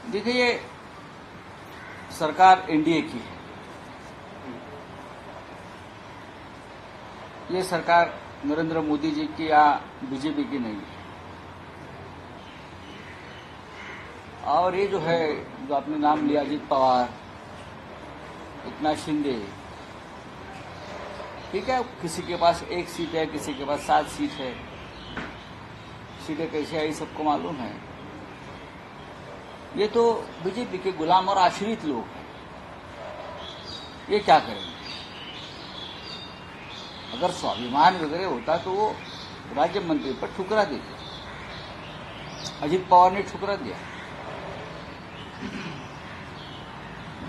देखिए, ये सरकार एनडीए की है। ये सरकार नरेंद्र मोदी जी की या बीजेपी की नहीं है। और ये जो है, जो आपने नाम लिया, अजित पवार, एकनाथ शिंदे, ठीक है, किसी के पास 1 सीट है, किसी के पास 7 सीट है। सीटें कैसे आई सबको मालूम है। ये तो बीजेपी के गुलाम और आश्रित लोग हैं। ये क्या करेंगे? अगर स्वाभिमान वगैरह होता तो वो राज्य मंत्री पर ठुकरा देते। अजित पवार ने ठुकरा दिया।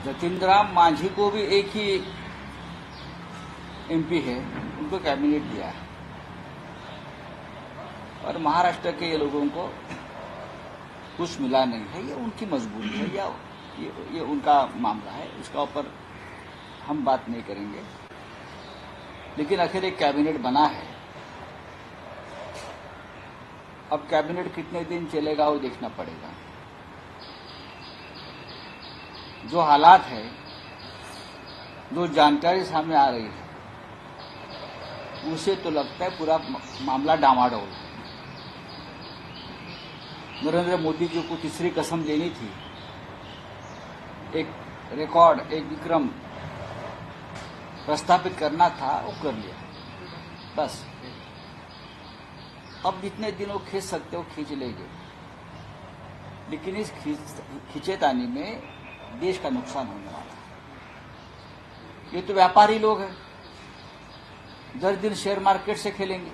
जतिन राम मांझी को भी एक ही एमपी है, उनको कैबिनेट दिया है। और महाराष्ट्र के ये लोगों को कुछ मिला नहीं है। ये उनकी मजबूरी है या ये उनका मामला है, इसका ऊपर हम बात नहीं करेंगे। लेकिन आखिर एक कैबिनेट बना है। अब कैबिनेट कितने दिन चलेगा वो देखना पड़ेगा। जो हालात है, जो जानकारी सामने आ रही है, उसे तो लगता है पूरा मामला डामाडोल है। नरेंद्र मोदी जी को तीसरी कसम देनी थी, एक रिकॉर्ड, एक विक्रम प्रस्थापित करना था, वो कर लिया बस। अब जितने दिन वो खींच सकते हो खींच लेंगे, लेकिन इस खींचेतानी में देश का नुकसान होने वाला है। ये तो व्यापारी लोग हैं, 10 दिन शेयर मार्केट से खेलेंगे।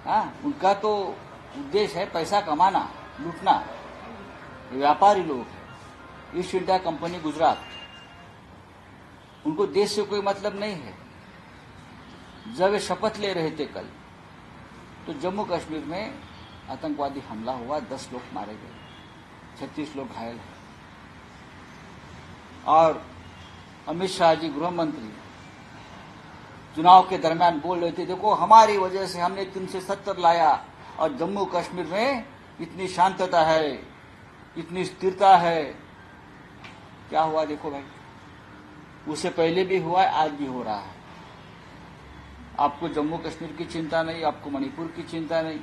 हाँ, उनका तो उद्देश्य है पैसा कमाना, लूटना। ये व्यापारी लोग हैं। ईस्ट इंडिया कंपनी गुजरात, उनको देश से कोई मतलब नहीं है। जब वे शपथ ले रहे थे कल, तो जम्मू कश्मीर में आतंकवादी हमला हुआ, 10 लोग मारे गए, 36 लोग घायल हैं। और अमित शाह जी, गृह मंत्री, चुनाव के दरमियान बोल रहे थे, देखो हमारी वजह से हमने 370 लाया और जम्मू कश्मीर में इतनी शांतता है, इतनी स्थिरता है। क्या हुआ देखो भाई, उससे पहले भी हुआ है, आज भी हो रहा है। आपको जम्मू कश्मीर की चिंता नहीं, आपको मणिपुर की चिंता नहीं,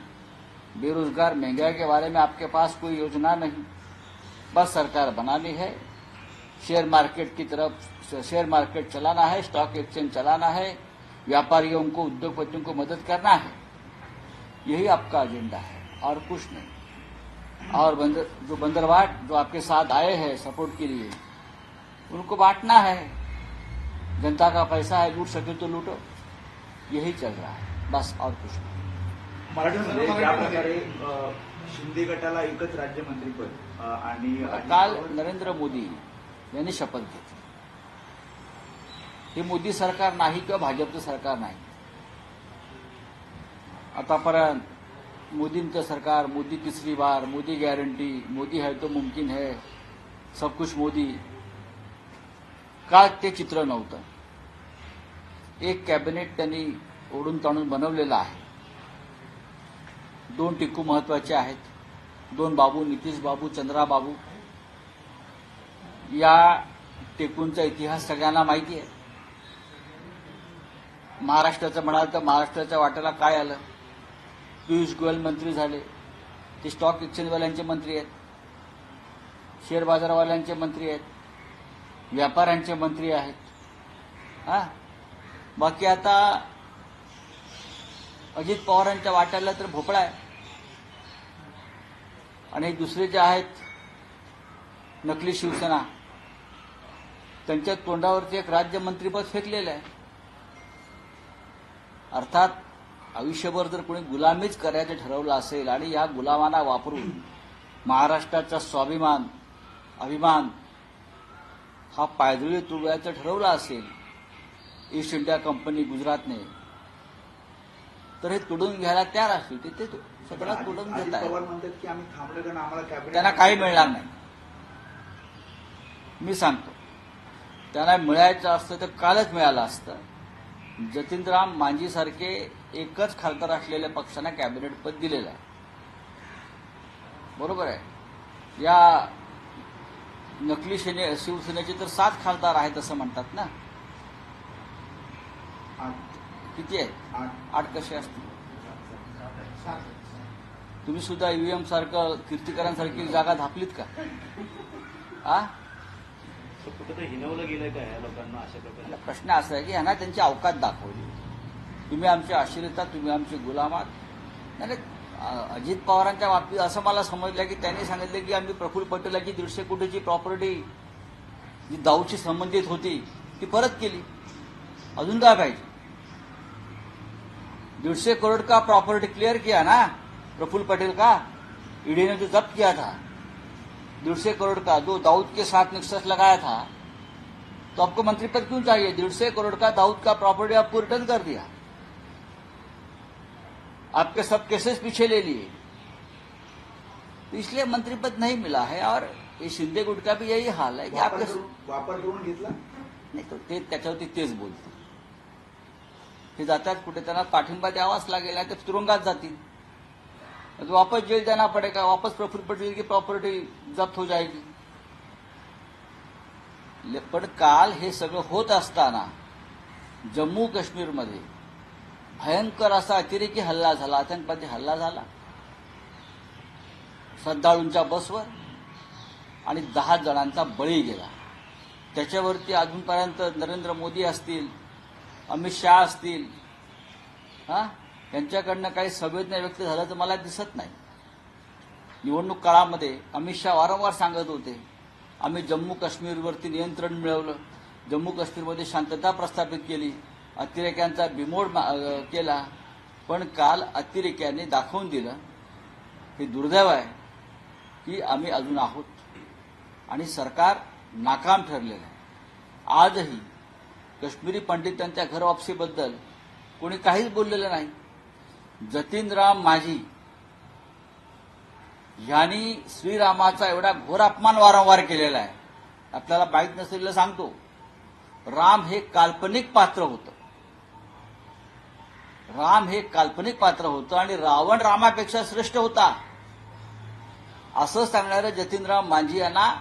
बेरोजगार, महंगाई के बारे में आपके पास कोई योजना नहीं। बस सरकार बनानी है, शेयर मार्केट की तरफ, शेयर मार्केट चलाना है, स्टॉक एक्सचेंज चलाना है, व्यापारियों को, उद्योगपतियों को मदद करना है। यही आपका एजेंडा है और कुछ नहीं। और जो बंदरवाट जो आपके साथ आए हैं सपोर्ट के लिए, उनको बांटना है। जनता का पैसा है, लूट सके तो लूटो। यही चल रहा है बस, और कुछ नहीं। मराठीमध्ये ज्या प्रकारे शिंदे गटाला एकच राज्यमंत्रीपद आणि काल नरेंद्र मोदी यांनी शपथ घेतली। हे मोदी सरकार नाही किंवा भाजपचं सरकार नाही। आतापर्यंत मोदींचं सरकार, मोदी तीसरी बार, मोदी गॅरंटी, मोदी है तो मुमकिन है, सब कुछ मोदी, का ते चित्र नव्हतं। एक कॅबिनेट त्यांनी ओढून ताणून बनवलेलं आहे। 2 टिकू महत्वाचे आहेत, 2 बाबू, नितीश बाबू, चंद्रा बाबू। या टेकूंचा इतिहास सगळ्यांना माहिती आहे। महाराष्ट्राचं म्हणाल तर महाराष्ट्राच्या वाट्याला काय आलं? पियुष गोयल मंत्री झाले, ते स्टॉक एक्सचेंजवाल्यांचे मंत्री आहेत, शेअर बाजारवाल्यांचे मंत्री आहेत, व्यापाऱ्यांचे मंत्री आहेत। हा, बाकी आता अजित पवारांच्या वाट्याला तर भोपळा आहे। आणि दुसरे जे आहेत नकली शिवसेना, त्यांच्या तोंडावरती एक राज्यमंत्रीपद फेकलेलं आहे। अर्थात आयुष्यभर जर कोणी गुलामीच करायचं ठरवलं असेल आणि या गुलामांना वापरून महाराष्ट्राचा स्वाभिमान, अभिमान हा पायदळी तुडवायचं ठरवलं असेल ईस्ट इंडिया कंपनी गुजरातने, तर हे तुडून घ्यायला तयार असतील। ते सगळं तुडून घेत आहे। त्यांना काही मिळणार नाही। मी सांगतो, त्यांना मिळायचं असतं तर कालच मिळालं असतं। जतिन राम मांझी सारखे एकच खासदार असलेल्या पक्षांना कॅबिनेट पद दिलेलं आहे, बरोबर आहे। या नकली शिवसेनेचे तर 7 खासदार आहेत असं म्हणतात ना. 8 किती आहेत? 8 कसे असतील? 7 तुम्ही सुद्धा ईव्हीएम सारखं कीर्तिकरांसारखी जागा धापलीत का? आ कुठं हिनवलं गेलंय का या लोकांना अशा प्रकारे? प्रश्न असा आहे की ह्यांना त्यांची अवकात दाखवली. तुम्ही आमचे आश्रित आहात, तुम्ही आमचे गुलाम आहात. नाही, अजित पवारांच्या बाबतीत असं मला समजलं की त्यांनी सांगितलं की आम्ही प्रफुल्ल पटेलाची 150 कोटीची प्रॉपर्टी जी दाऊदशी संबंधित होती ती परत केली. अजून काय पाहिजे? 150 करोड़ का प्रॉपर्टी क्लियर किया ना प्रफुल्ल पटेल का. ईडी ने जो जब्त किया था 150 करोड़ का, जो दाऊद के साथ नेक्सस लगाया था, तो आपको मंत्री पद क्यों चाहिए? 150 करोड़ का दाऊद का प्रॉपर्टी आपको रिटर्न कर दिया, आपके सब केसेस पीछे ले लिए, तो इसलिए मंत्री पद नहीं मिला है. और ये शिंदे गुट का भी यही हाल है की आपके वापर करून घेतला. नाही तो ते त्याच्यावरती तेच बोलते. ते जातात कुठे, त्यांना पाठिंबा द्यावाच लागेल, ते तुरुंगात जातील. तो वापस जेल जाना पड़ेगा, वापस प्रफुल्ल पटेल की प्रॉपर्टी जप्त हो जाएगी. पण काल हे सगळं होत असताना जम्मू काश्मीरमध्ये भयंकर असा अतिरेकी हल्ला झाला, आतंकवादी हल्ला झाला श्रद्धाळूंच्या बसवर आणि 10 जणांचा बळी गेला. त्याच्यावरती अजूनपर्यंत नरेंद्र मोदी असतील, अमित शहा असतील, यांच्याकडनं काही संवेदना व्यक्त झाल्याचं मला दिसत नाही. निवडणूक काळामध्ये अमित शहा वारंवार सांगत होते आम्ही जम्मू काश्मीरवरती नियंत्रण मिळवलं, जम्मू काश्मीरमध्ये शांतता प्रस्थापित केली, अतिरेक्यांचा बिमोड केला. पण काल अतिरेक्यांनी दाखवून दिलं, हे दुर्दैव आहे की आम्ही अजून आहोत आणि सरकार नाकाम ठरलेलं आहे. आजही काश्मीरी पंडितांच्या घरवापसीबद्दल कोणी काहीच बोललेलं नाही. जतीनराम मांझी यांनी श्रीरामाचा एवढा घोर अपमान वारंवार केलेला आहे. आपल्याला माहीत नसलेलं सांगतो, राम हे काल्पनिक पात्र होतं. राम हे काल्पनिक पात्र होतं आणि रावण रामापेक्षा श्रेष्ठ होता असं सांगणाऱ्या जतीनराम मांझी यांना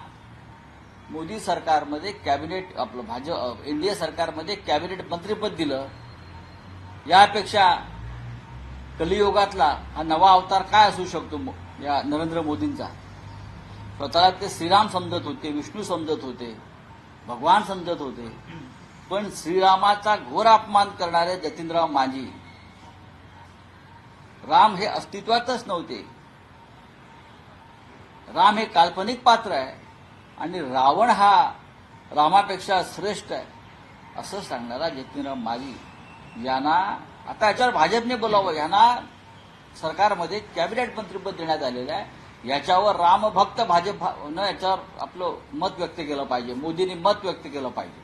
मोदी सरकारमध्ये कॅबिनेट, आपलं भाजप एनडीए सरकारमध्ये कॅबिनेट मंत्रीपद दिलं. यापेक्षा कलियुगातला हा नवा अवतार काय असू शकतो या नरेंद्र मोदींचा? स्वतःला ते श्रीराम समजत होते, विष्णू समजत होते, भगवान समजत होते. पण श्रीरामाचा घोर अपमान करणारे जतीनराम मांझी, राम हे अस्तित्वातच नव्हते, राम हे काल्पनिक पात्र आहे आणि रावण हा रामापेक्षा श्रेष्ठ आहे असं सांगणारा जतीनराम मांझी यांना आता याच्यावर भाजपने बोलावं. यांना सरकारमध्ये कॅबिनेट मंत्रीपद देण्यात आलेलं आहे. याच्यावर रामभक्त भाजपनं याच्यावर आपलं मत व्यक्त केलं पाहिजे, मोदींनी मत व्यक्त केलं पाहिजे.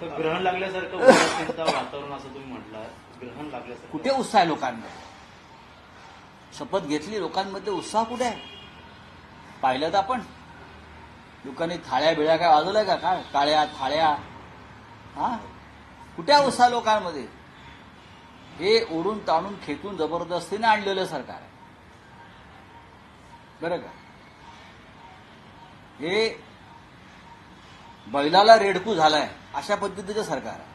तर ग्रहण लागल्यासारखं उदासीनता वातावरण असं तुम्ही म्हटलं, ग्रहण लागल्यासारखं कुठे उत्साह आहे लोकांमध्ये? शपथ घेतली, लोकांमध्ये उत्साह कुठे आहे? पाहिलं तर आपण लोकांनी थाळ्या बिळ्या काय वाजवल्या का? काय टाळ्या थाळ्या? कुठे आहे उत्साह लोकांमध्ये? हे ओढून ताणून खेचून जबरदस्तीने आणलेलं सरकार आहे बरं का. हे बैलाला रेडकू झालाय अशा पद्धतीचं सरकार आहे.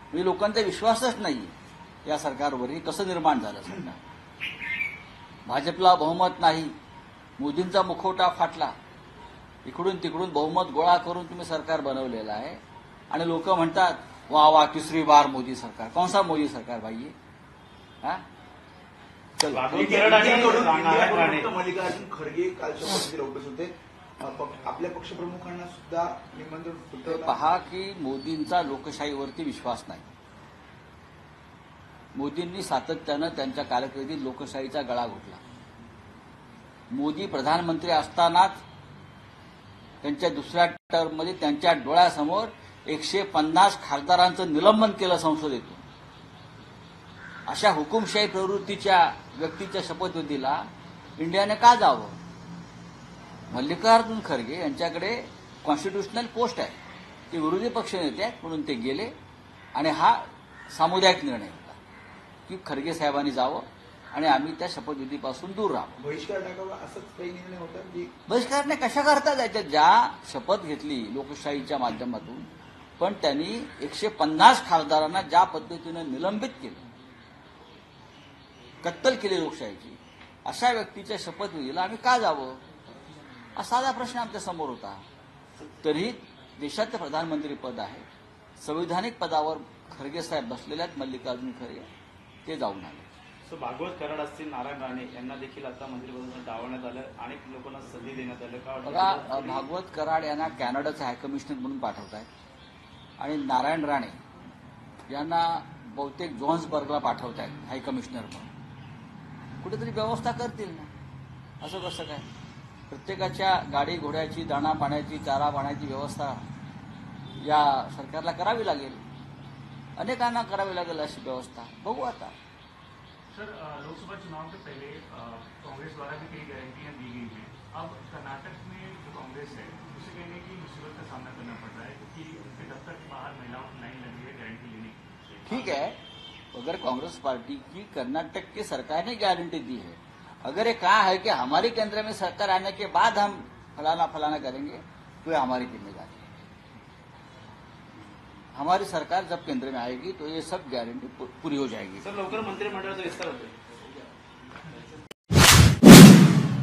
म्हणजे लोकांचा विश्वासच नाहीये या सरकारवर. हे कसं निर्माण झालं सरकार? भाजपला बहुमत नाही, मोदींचा मुखवटा फाटला, इकडून तिकडून बहुमत गोळा करून तुम्ही सरकार बनवलेलं आहे आणि लोक म्हणतात वाह वाह तीसरी बार मोदी सरकार. कौन सा मोदी सरकार भाई ये? चलो मल्लिकार्जुन खरगे काल शपथविधीला उपस्थित होते. आपल्या पक्षप्रमुखांना सुद्धा निमंत्रण पहा की मोदींचा लोकशाहीवरती विश्वास नाही. मोदींनी सातत्यानं त्यांच्या कारकिर्दीत लोकशाहीचा गळा घोटला. मोदी प्रधानमंत्री असतानाच त्यांच्या दुसऱ्या टर्ममध्ये त्यांच्या डोळ्यासमोर 150 खासदारांचं निलंबन केलं संसदेतून. अशा हुकुमशाही प्रवृत्तीच्या व्यक्तीच्या शपथविधीला इंडियाने का जावं? मल्लिकार्जुन खरगे यांच्याकडे कॉन्स्टिट्युशनल पोस्ट आहे, ते विरोधी पक्षनेते आहेत म्हणून ते गेले आणि हा सामुदायिक निर्णय होता की खरगे साहेबांनी जावं आणि आम्ही त्या शपथविधीपासून दूर राहू. बहिष्कार टाकावा असंच काही निर्णय होता की बहिष्कारने कशा करता जायच्या? ज्या शपथ घेतली लोकशाहीच्या माध्यमातून, पण त्यांनी 150 खासदारांना ज्या पद्धतीनं निलंबित केलं, कत्तल केली लोकशाहीची, अशा व्यक्तीच्या शपथविधीला आम्ही का जावं? हा साधा प्रश्न आमच्या समोर होता. तरी देशाचं प्रधानमंत्री पद आहे, संविधानिक पदावर खरगे साहेब बसलेले आहेत, मल्लिकार्जुन खरगे, ते जाऊन आले. सो भागवत कराड असतील, नारायण राणे यांना देखील आता मंत्रिपदातून डावण्यात आलं, अनेक लोकांना संधी देण्यात आलं. का बघा, वाटतं? भागवत कराड यांना कॅनडाचे हायकमिशनर म्हणून पाठवत आहेत आणि नारायण राणे यांना बहुतेक जोहान्सबर्गला पाठवत आहेत हायकमिशनर म्हणून. कुठेतरी व्यवस्था करतील ना, असं कसं काय? प्रत्येकाच्या गाडी घोड्याची, दाणा पाण्याची, चारा पाण्याची व्यवस्था या सरकारला करावी लागेल, अनेकांना करावी लागेल अशी व्यवस्था. बघू आता. सर, लोकसभा चुनाव के पहले कांग्रेस द्वारा भी कई गारंटियां दी गई हैं. अब कर्नाटक में जो कांग्रेस है उसे कहने की मुसीबत का सामना करना पड़ रहा है क्योंकि उनके दफ्तर के बाहर महिलाओं की लाइन लगी है गारंटी लेने की. ठीक है, अगर कांग्रेस पार्टी की कर्नाटक की सरकार ने गारंटी दी है, अगर ये कहा है कि हमारी केंद्र में सरकार आने के बाद हम फलाना फलाना करेंगे, तो ये हमारी जिम्मेदारी है. हमारी सरकार जब केंद्र में आएगी तो ये सब गारंटी पूरी हो जाएगी. सर, लवकर मंत्रिमंडळाचा विस्तार होतोय.